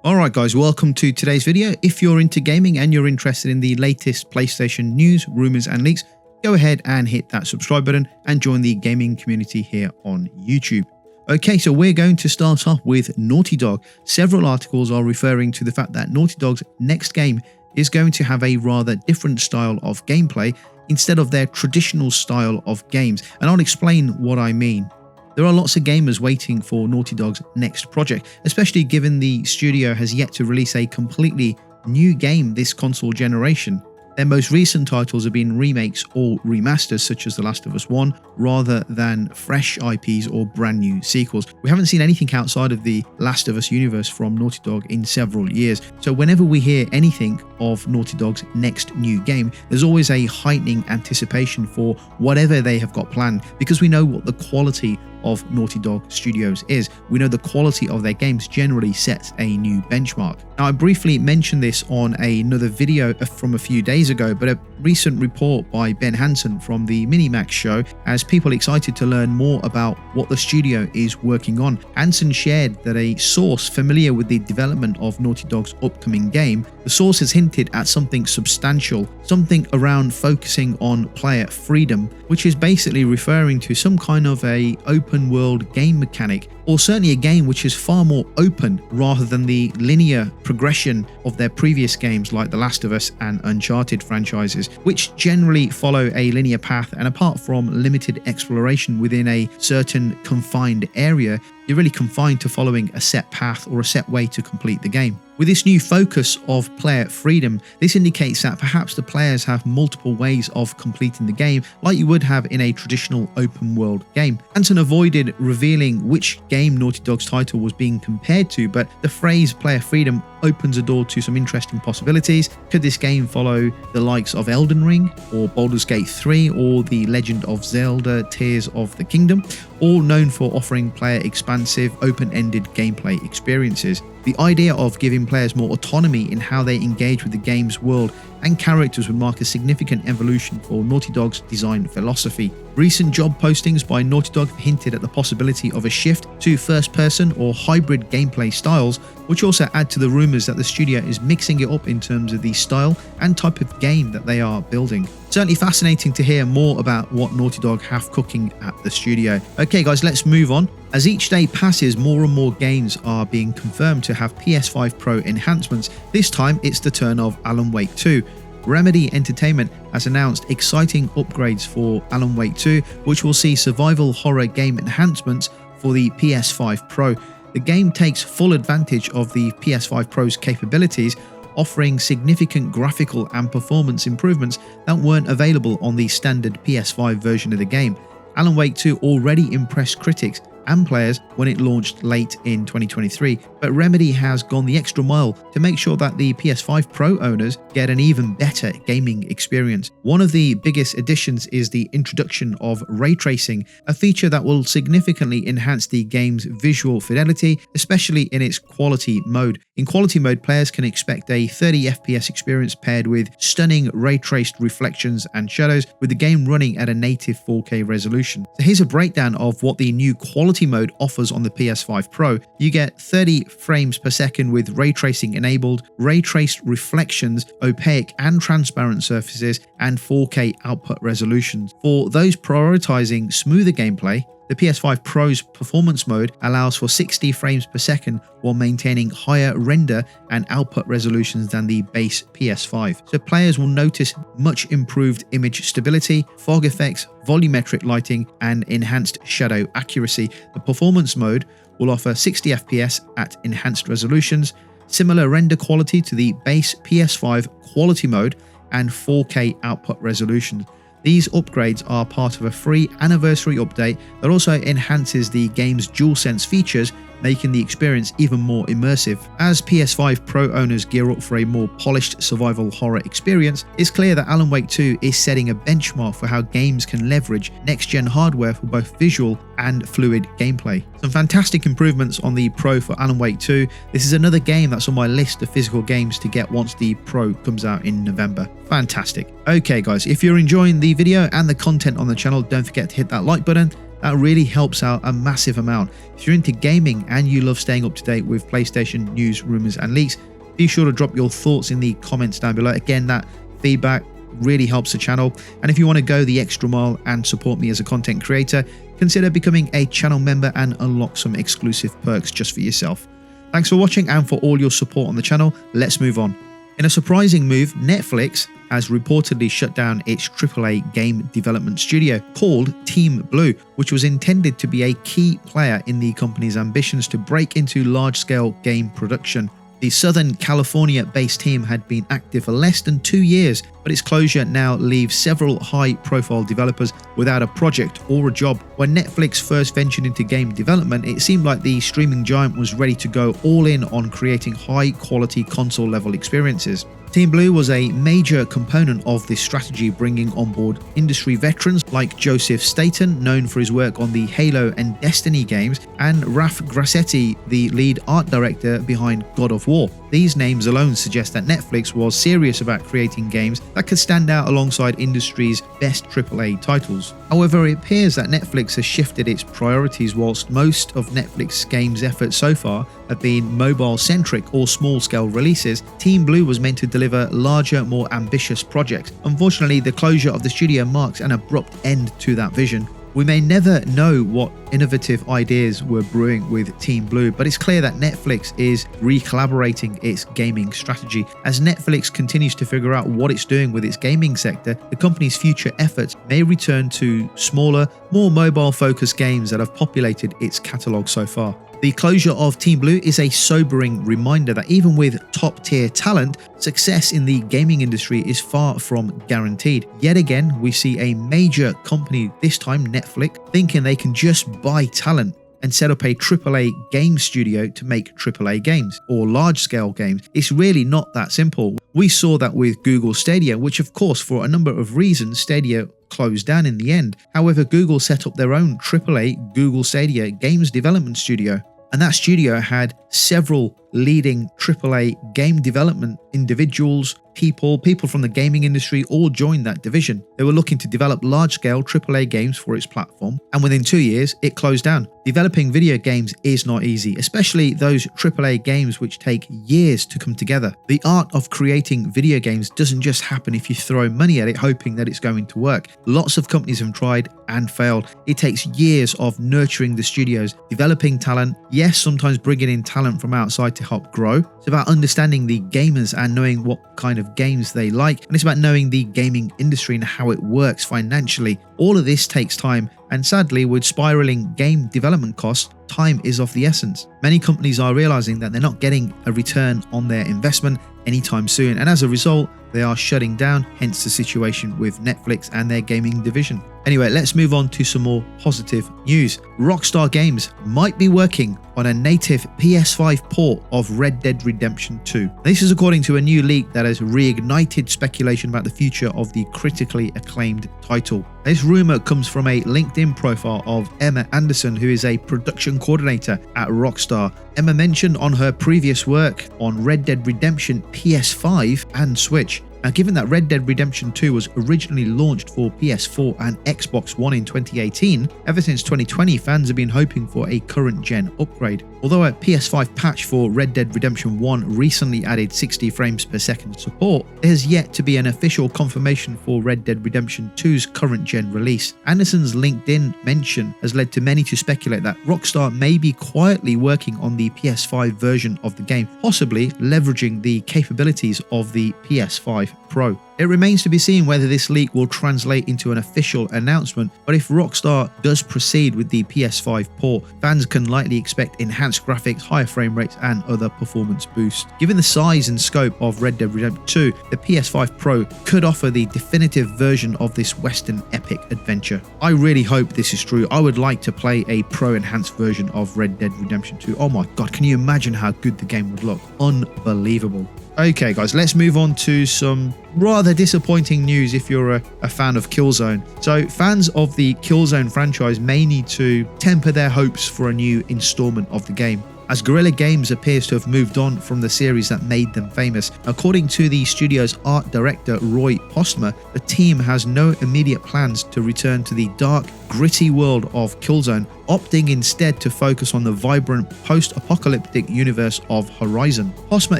Alright guys, welcome to today's video. If you're into gaming and you're interested in the latest PlayStation news, rumours and leaks, go ahead and hit that subscribe button and join the gaming community here on YouTube. Okay, so we're going to start off with Naughty Dog. Several articles are referring to the fact that Naughty Dog's next game is going to have a rather different style of gameplay instead of their traditional style of games, and I'll explain what I mean. There are lots of gamers waiting for Naughty Dog's next project, especially given the studio has yet to release a completely new game this console generation. Their most recent titles have been remakes or remasters such as The Last of Us 1 rather than fresh IPs or brand new sequels. We haven't seen anything outside of the Last of Us universe from Naughty Dog in several years, so whenever we hear anything of Naughty Dog's next new game, there's always a heightening anticipation for whatever they have got planned, because we know what the quality of Naughty Dog Studios is. We know the quality of their games generally sets a new benchmark. Now, I briefly mentioned this on another video from a few days ago, but a recent report by Ben Hansen from the Minimax show has people excited to learn more about what the studio is working on. Hansen shared that a source familiar with the development of Naughty Dog's upcoming game, the source has hinted at something substantial, something around focusing on player freedom, which is basically referring to some kind of a open world game mechanic, or certainly a game which is far more open rather than the linear progression of their previous games like The Last of Us and Uncharted franchises, which generally follow a linear path, and apart from limited exploration within a certain confined area, you're really confined to following a set path or a set way to complete the game. With this new focus of player freedom, this indicates that perhaps the players have multiple ways of completing the game like you would have in a traditional open world game. Hansen avoided revealing which game Naughty Dog's title was being compared to, but the phrase player freedom opens a door to some interesting possibilities. Could this game follow the likes of Elden Ring or Baldur's Gate 3 or The Legend of Zelda Tears of the Kingdom, all known for offering player expansive, open-ended gameplay experiences? The idea of giving players more autonomy in how they engage with the game's world and characters would mark a significant evolution for Naughty Dog's design philosophy. Recent job postings by Naughty Dog hinted at the possibility of a shift to first-person or hybrid gameplay styles, which also add to the rumours that the studio is mixing it up in terms of the style and type of game that they are building. Certainly fascinating to hear more about what Naughty Dog have cooking at the studio. Okay guys, let's move on. As each day passes, more and more games are being confirmed to have PS5 Pro enhancements. This time it's the turn of Alan Wake 2. Remedy Entertainment has announced exciting upgrades for Alan Wake 2, which will see survival horror game enhancements for the PS5 Pro. The game takes full advantage of the PS5 Pro's capabilities, offering significant graphical and performance improvements that weren't available on the standard PS5 version of the game. Alan Wake 2 already impressed critics and players when it launched late in 2023, but Remedy has gone the extra mile to make sure that the PS5 Pro owners get an even better gaming experience. One of the biggest additions is the introduction of ray tracing, a feature that will significantly enhance the game's visual fidelity, especially in its quality mode. In quality mode, players can expect a 30 FPS experience paired with stunning ray-traced reflections and shadows, with the game running at a native 4K resolution. So here's a breakdown of what the new quality mode offers on the PS5 Pro. You get 30 frames per second with ray tracing enabled, ray-traced reflections, opaque and transparent surfaces, and 4K output resolutions. For those prioritizing smoother gameplay, the PS5 Pro's performance mode allows for 60 frames per second while maintaining higher render and output resolutions than the base PS5. So players will notice much improved image stability, fog effects, volumetric lighting, and enhanced shadow accuracy. The performance mode will offer 60 FPS at enhanced resolutions, similar render quality to the base PS5 quality mode, and 4K output resolutions. These upgrades are part of a free anniversary update that also enhances the game's DualSense features, making the experience even more immersive. As PS5 Pro owners gear up for a more polished survival horror experience, it's clear that Alan Wake 2 is setting a benchmark for how games can leverage next-gen hardware for both visual and fluid gameplay. Some fantastic improvements on the Pro for Alan Wake 2. This is another game that's on my list of physical games to get once the Pro comes out in November. Fantastic. Okay guys, if you're enjoying the video and the content on the channel, don't forget to hit that like button That really helps out a massive amount. If you're into gaming and you love staying up to date with PlayStation news, rumors and leaks, be sure to drop your thoughts in the comments down below. Again, that feedback really helps the channel. And if you want to go the extra mile and support me as a content creator, consider becoming a channel member and unlock some exclusive perks just for yourself. Thanks for watching and for all your support on the channel. Let's move on. In a surprising move, Netflix has reportedly shut down its AAA game development studio called Team Blue, which was intended to be a key player in the company's ambitions to break into large-scale game production. The Southern California-based team had been active for less than 2 years, but its closure now leaves several high-profile developers without a project or a job. When Netflix first ventured into game development, it seemed like the streaming giant was ready to go all in on creating high-quality console-level experiences. Team Blue was a major component of this strategy, bringing on board industry veterans like Joseph Staten, known for his work on the Halo and Destiny games, and Raf Grassetti, the lead art director behind God of War. These names alone suggest that Netflix was serious about creating games that could stand out alongside industry's best AAA titles. However, it appears that Netflix has shifted its priorities. Whilst most of Netflix games' efforts so far have been mobile-centric or small-scale releases, Team Blue was meant to deliver larger, more ambitious projects. Unfortunately, the closure of the studio marks an abrupt end to that vision. We may never know what innovative ideas were brewing with Team Blue, but it's clear that Netflix is re-collaborating its gaming strategy. As Netflix continues to figure out what it's doing with its gaming sector, the company's future efforts may return to smaller, more mobile-focused games that have populated its catalogue so far. The closure of Team Blue is a sobering reminder that even with top-tier talent, success in the gaming industry is far from guaranteed. Yet again, we see a major company, this time Netflix, thinking they can just buy talent and set up a AAA game studio to make AAA games or large-scale games. It's really not that simple. We saw that with Google Stadia, which of course, for a number of reasons, Stadia closed down in the end. However, Google set up their own AAA Google Stadia games development studio, and that studio had several leading AAA game development individuals, people from the gaming industry all joined that division. They were looking to develop large-scale AAA games for its platform, and within 2 years, it closed down. Developing video games is not easy, especially those AAA games which take years to come together. The art of creating video games doesn't just happen if you throw money at it hoping that it's going to work. Lots of companies have tried and failed. It takes years of nurturing the studios, developing talent, yes, sometimes bringing in talent from outside to help grow. It's about understanding the gamers and knowing what kind of games they like, and it's about knowing the gaming industry and how it works financially. All of this takes time, and sadly, with spiraling game development costs, time is of the essence. Many companies are realizing that they're not getting a return on their investment anytime soon, and as a result, they are shutting down, hence the situation with Netflix and their gaming division. Anyway, let's move on to some more positive news. Rockstar Games might be working on a native PS5 port of Red Dead Redemption 2. This is according to a new leak that has reignited speculation about the future of the critically acclaimed title. This rumor comes from a LinkedIn profile of Emma Anderson, who is a production coordinator at Rockstar. Emma mentioned on her previous work on Red Dead Redemption PS5 and Switch. Now, given that Red Dead Redemption 2 was originally launched for PS4 and Xbox One in 2018, ever since 2020 fans have been hoping for a current-gen upgrade. Although a PS5 patch for Red Dead Redemption 1 recently added 60 frames per second support, there has yet to be an official confirmation for Red Dead Redemption 2's current-gen release. Anderson's LinkedIn mention has led to many to speculate that Rockstar may be quietly working on the PS5 version of the game, possibly leveraging the capabilities of the PS5 Pro. It remains to be seen whether this leak will translate into an official announcement, but if Rockstar does proceed with the PS5 port, fans can likely expect enhanced graphics, higher frame rates, and other performance boosts. Given the size and scope of Red Dead Redemption 2, the PS5 Pro could offer the definitive version of this Western epic adventure. I really hope this is true. I would like to play a Pro enhanced version of Red Dead Redemption 2. Oh my god, can you imagine how good the game would look? Unbelievable. Okay guys, let's move on to some rather disappointing news if you're a fan of Killzone. So fans of the Killzone franchise may need to temper their hopes for a new installment of the game. as Guerrilla Games appears to have moved on from the series that made them famous. According to the studio's art director Roy Postma, the team has no immediate plans to return to the dark, gritty world of Killzone, opting instead to focus on the vibrant post-apocalyptic universe of Horizon. Postma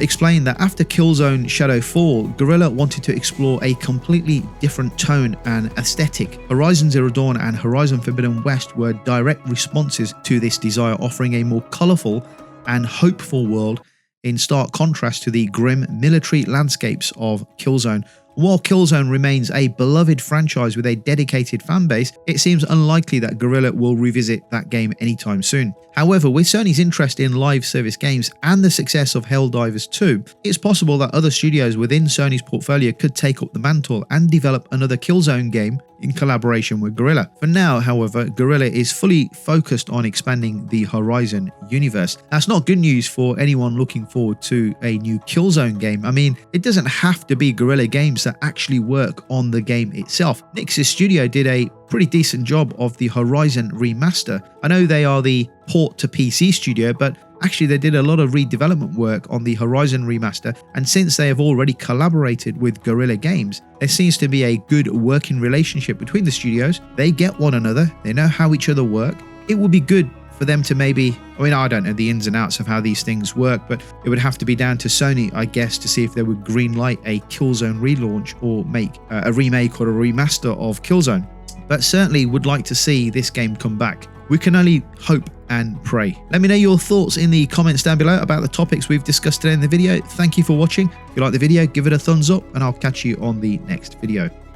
explained that after Killzone Shadow Fall, Guerrilla wanted to explore a completely different tone and aesthetic. Horizon Zero Dawn and Horizon Forbidden West were direct responses to this desire, offering a more colourful and hopeful world in stark contrast to the grim military landscapes of Killzone. While Killzone remains a beloved franchise with a dedicated fanbase, it seems unlikely that Guerrilla will revisit that game anytime soon. However, with Sony's interest in live service games and the success of Helldivers 2, it's possible that other studios within Sony's portfolio could take up the mantle and develop another Killzone game in collaboration with Guerrilla. For now, however, Guerrilla is fully focused on expanding the Horizon universe. That's not good news for anyone looking forward to a new Killzone game. I mean, it doesn't have to be Guerrilla Games that actually work on the game itself. Nix's studio did a pretty decent job of the Horizon remaster. I know they are the port to PC studio, but actually they did a lot of redevelopment work on the Horizon remaster, and since they have already collaborated with Guerrilla Games, there seems to be a good working relationship between the studios. They get one another, they know how each other work. It would be good for them to maybe, I mean, I don't know the ins and outs of how these things work, but it would have to be down to Sony, I guess, to see if they would greenlight a Killzone relaunch or make a remake or a remaster of Killzone. But certainly would like to see this game come back. We can only hope and pray. Let me know your thoughts in the comments down below about the topics we've discussed today in the video. Thank you for watching. If you like the video, give it a thumbs up, and I'll catch you on the next video.